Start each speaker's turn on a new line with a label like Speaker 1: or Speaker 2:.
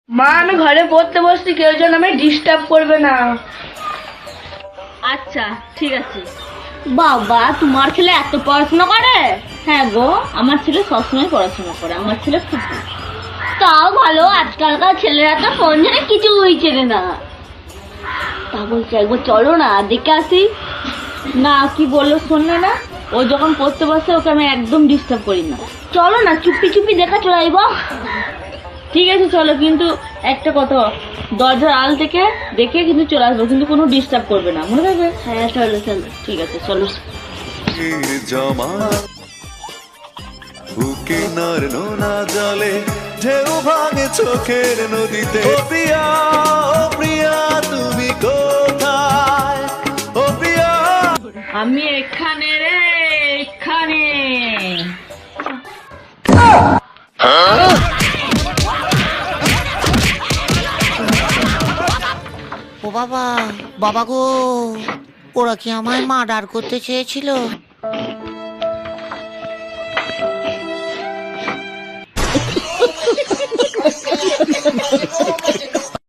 Speaker 1: মা আমি ঘরে পড়তে বসছি, কেউ যেন আমি ডিস্টার্ব করবে না।
Speaker 2: আচ্ছা ঠিক আছে। বাবা তোমার ছেলে এত পড়াশোনা করে? হ্যাঁ গো, আমার ছেলে সবসময় পড়াশোনা করে, আমার ছেলে খুব ভালো। তাও ভালো, আজকালকার ছেলেরা তো ফোন ছেড়ে কিছুই চেনে না। তা বলছি একবার চলো না দেখে আসি। না কি বললো শুনলে না? ও যখন পড়তে বসে ওকে আমি একদম ডিস্টার্ব করি না। চলো না চুপি চুপি দেখা চলে আইব। ঠিক আছে চলো, কিন্তু একটা কথা, দরজার আল থেকে দেখে কিন্তু চলে আসবো, কিন্তু কোনো ডিস্টার্ব করবে না, মনে থাকবে? হ্যাঁ চলো চলো, ঠিক আছে চলো।
Speaker 3: জমা বুকে নর নোনা জলে ঢেউ ভাঙে চোখের নদীতে। ও প্রিয়া, ও প্রিয়া তুমি কোথায়? ও প্রিয়া
Speaker 2: আমি এখানে রে, এখানে।
Speaker 4: ও বাবা, বাবা গো, ওরা কি আমায় মার্ডার করতে চেয়েছিল?